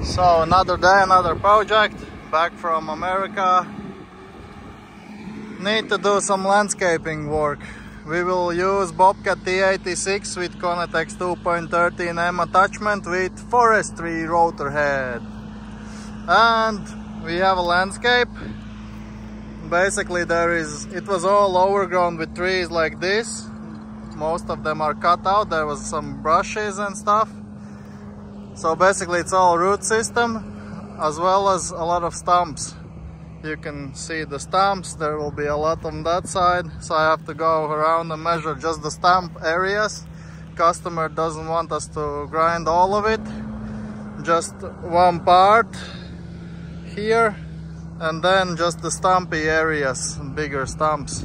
So another day, another project, back from America. Need to do some landscaping work. We will use Bobcat T86 with Coneteks 2.13M attachment with Forestry rotor head. And we have a landscape. Basically it was all overgrown with trees like this. Most of them are cut out. There was some brushes and stuff. So basically it's all root system as well as a lot of stumps. You can see the stumps. There will be a lot on that side. So I have to go around and measure just the stump areas. Customer doesn't want us to grind all of it. Just one part here and then just the stumpy areas, bigger stumps.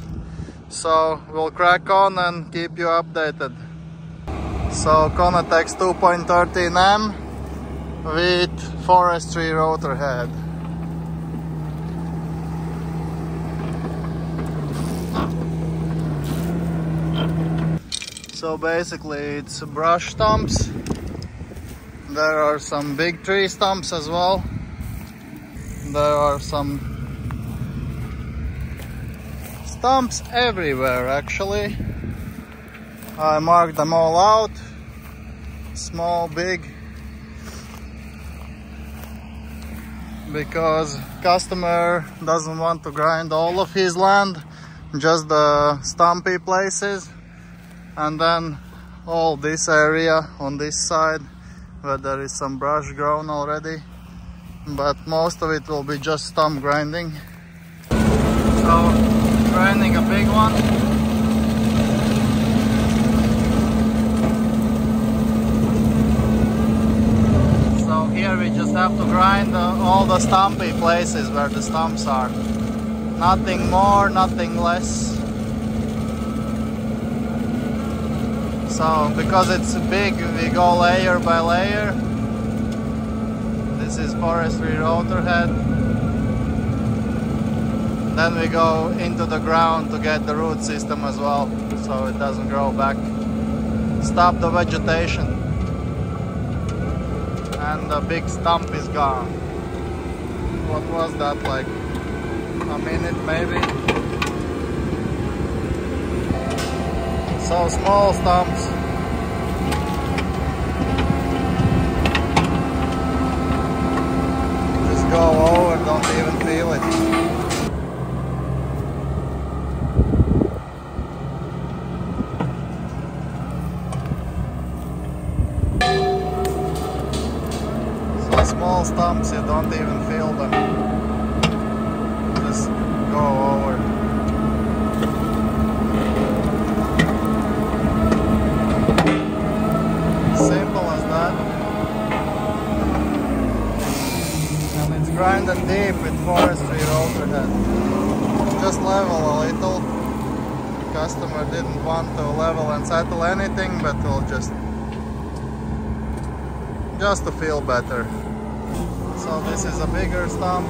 So we'll crack on and keep you updated. So Coneteks 2.13M with Forestry rotor head. So basically it's brush stumps. There are some big tree stumps as well. There are some stumps everywhere actually. I marked them all out, small, big, because customer doesn't want to grind all of his land, just the stumpy places, and then all this area on this side where there is some brush grown already, but most of it will be just stump grinding. So grinding a big one. Here we just have to grind all the stumpy places where the stumps are. Nothing more, nothing less. So because it's big, we go layer by layer. This is Forestry rotor head. Then we go into the ground to get the root system as well, so it doesn't grow back. Stop the vegetation. And the big stump is gone. What was that, like a minute maybe? So small stumps. Just go over, don't even feel it. Small stumps, you don't even feel them. Just go over. Simple as that. And it's grinded deep with Forestry rotor head. Just level a little. The customer didn't want to level and settle anything, but we'll just to feel better. So this is a bigger stump.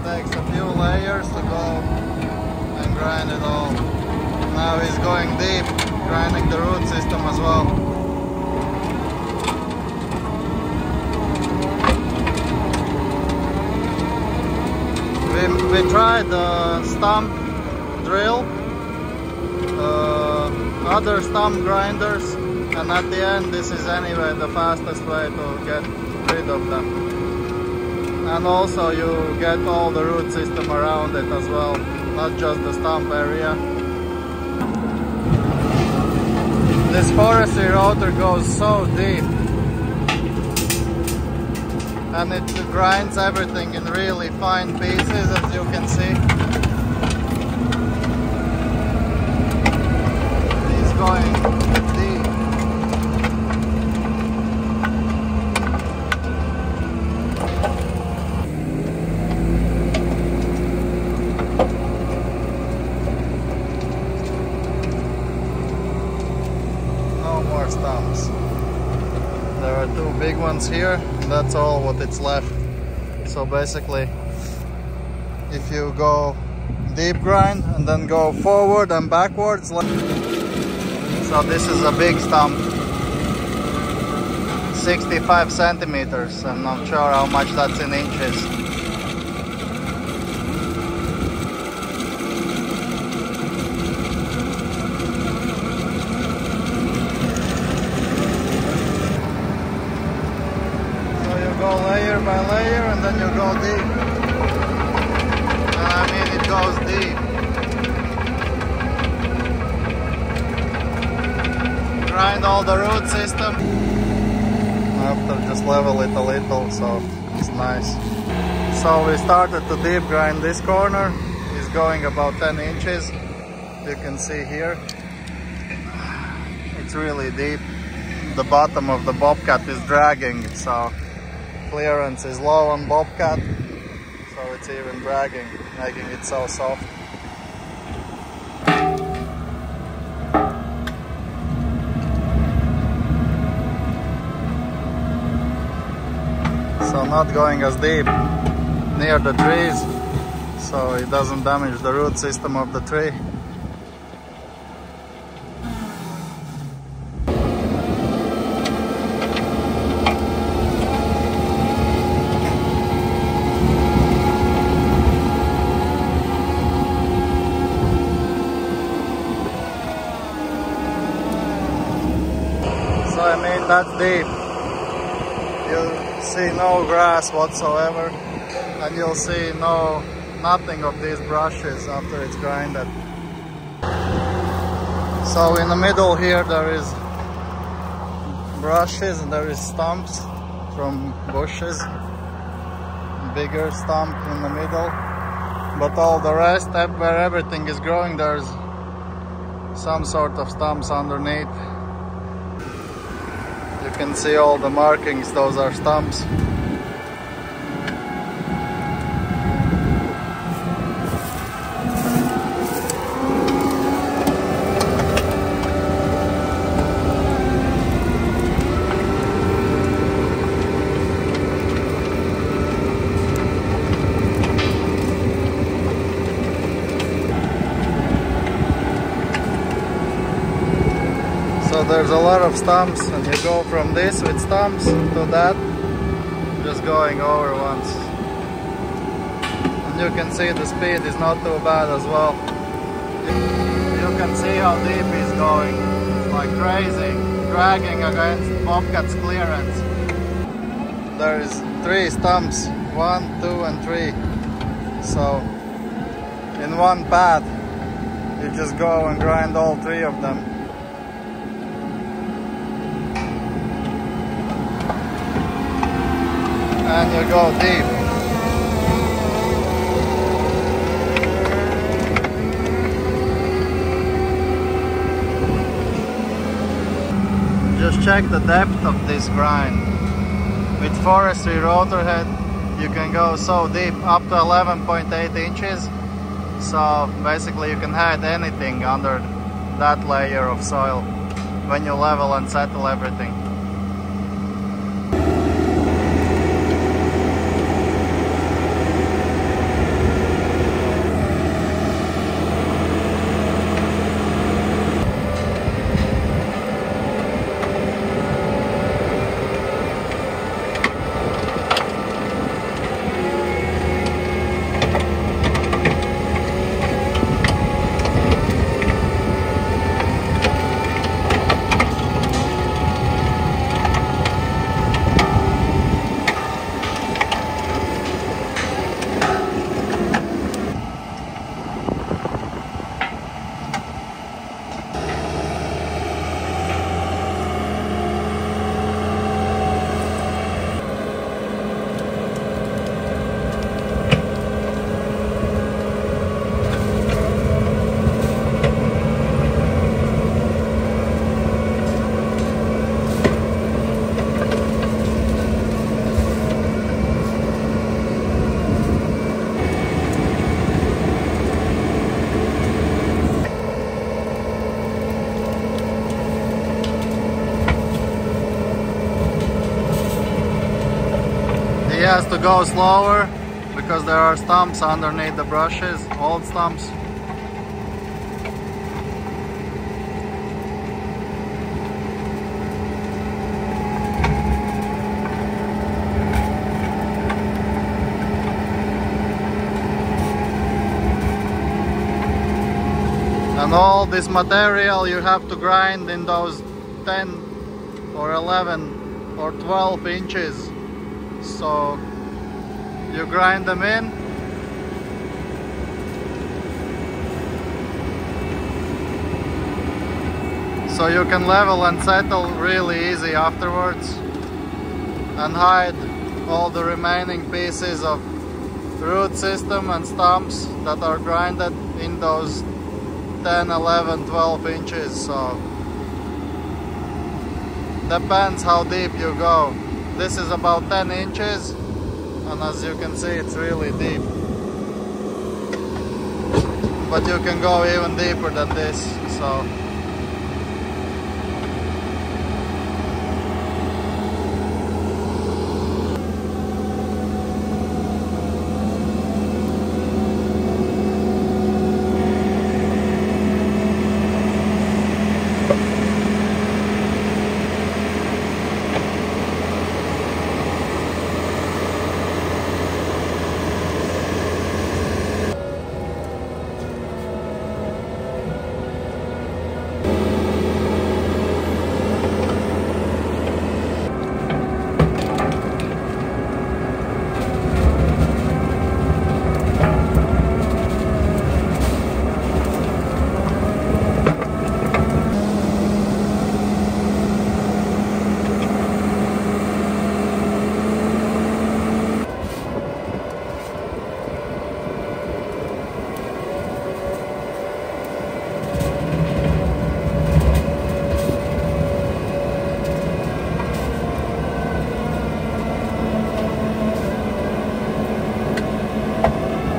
Takes a few layers to go and grind it all. Now he's going deep, grinding the root system as well. We tried the stump drill, other stump grinders, and at the end this is anyway the fastest way to get rid of them. And also you get all the root system around it as well, not just the stump area. This Forestry rotor goes so deep and it grinds everything in really fine pieces, as you can see. He's going deep. are two big ones here. That's all what it's left. So basically, if you go deep grind and then go forward and backwards, so this is a big stump, 65 centimeters. I'm not sure how much that's in inches. So you go layer by layer and then you go deep. And I mean, it goes deep. Grind all the root system. After just level it a little, so it's nice. So we started to deep grind this corner. It's going about 10 inches. You can see here. It's really deep. The bottom of the bobcat is dragging, so clearance is low on bobcat. So it's even dragging, making it so soft. So not going as deep near the trees, so it doesn't damage the root system of the tree. So I mean, that's deep. You'll see no grass whatsoever, and you'll see nothing of these brushes after it's grinded. So in the middle here there is brushes and there is stumps from bushes, bigger stump in the middle, but all the rest, where everything is growing, there's some sort of stumps underneath. You can see all the markings, those are stumps. So there's a lot of stumps, and you go from this with stumps to that, just going over once. And you can see the speed is not too bad as well. You can see how deep he's going. It's like crazy, dragging against bobcat's clearance. There is 3 stumps, 1, 2 and 3. So in one path, you just go and grind all 3 of them. And you go deep. Just check the depth of this grind. With Forestry rotor head, you can go so deep, up to 11.8 inches. So basically you can hide anything under that layer of soil when you level and settle everything. has to go slower because there are stumps underneath the brushes, old stumps. And all this material you have to grind in those 10 or 11 or 12 inches. So you grind them in. So you can level and settle really easy afterwards and hide all the remaining pieces of root system and stumps that are grinded in those 10, 11, 12 inches. So depends how deep you go. This is about 10 inches and as you can see it's really deep. But you can go even deeper than this. So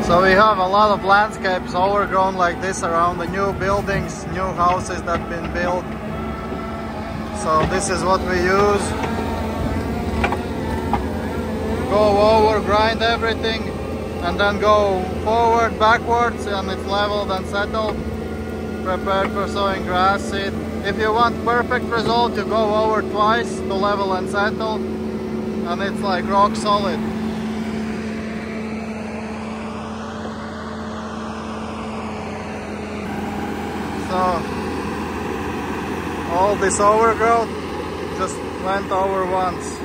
So we have a lot of landscapes overgrown like this around the new buildings, new houses that have been built. So this is what we use. Go over, grind everything, and then go forward, backwards, and it's leveled and settled. Prepared for sowing grass seed. If you want perfect result, you go over twice to level and settle, and it's like rock solid. So all this overgrowth just went over once.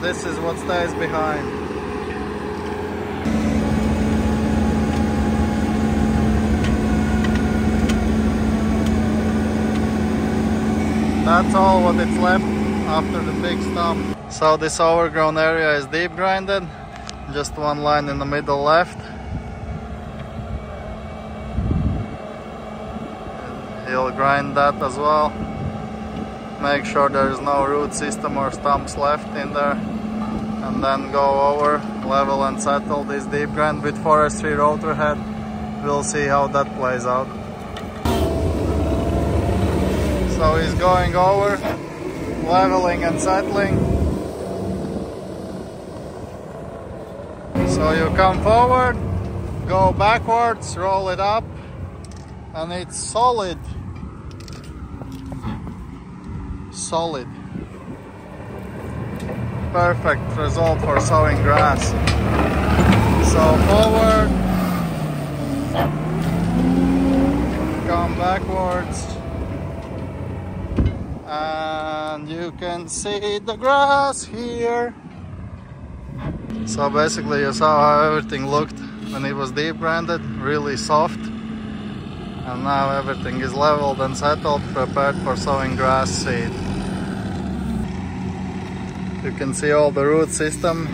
This is what stays behind. That's all what it's left after the big stump. So this overgrown area is deep grinded. Just one line in the middle left. He'll grind that as well. Make sure there is no root system or stumps left in there. And then go over, level and settle this deep grind with Forestry rotor head. We'll see how that plays out. So he's going over, leveling and settling. So you come forward, go backwards, roll it up, and it's solid. Solid. Perfect result for sowing grass. So forward, come backwards, and you can see the grass here. So basically you saw how everything looked when it was deep grinded, really soft. And now everything is leveled and settled, prepared for sowing grass seed. You can see all the root system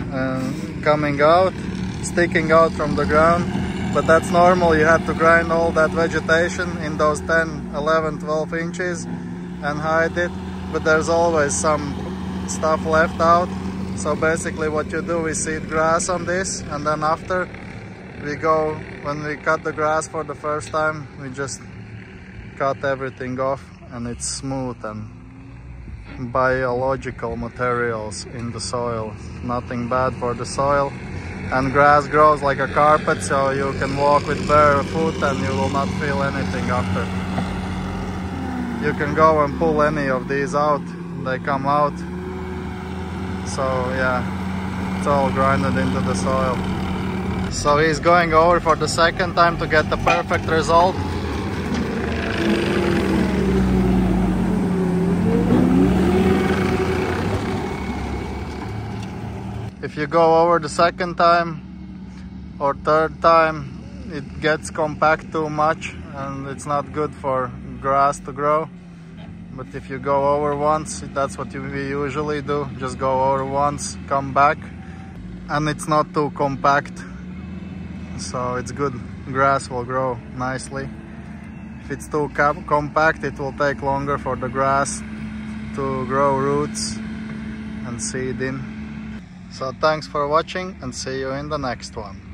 coming out, sticking out from the ground. But that's normal, you have to grind all that vegetation in those 10, 11, 12 inches and hide it. But there's always some stuff left out. So basically what you do is seed grass on this, and then after we go, when we cut the grass for the first time, we just cut everything off and it's smooth and biological materials in the soil. Nothing bad for the soil. And grass grows like a carpet, so you can walk with bare foot and you will not feel anything after. You can go and pull any of these out, they come out. So yeah, it's all grinded into the soil. So he's going over for the second time to get the perfect result. If you go over the second time or third time, it gets compact too much and it's not good for grass to grow. But if you go over once, that's what we usually do. Just go over once, come back, and it's not too compact. So it's good, grass will grow nicely. If it's too compact, it will take longer for the grass to grow roots and seed in. So thanks for watching and see you in the next one.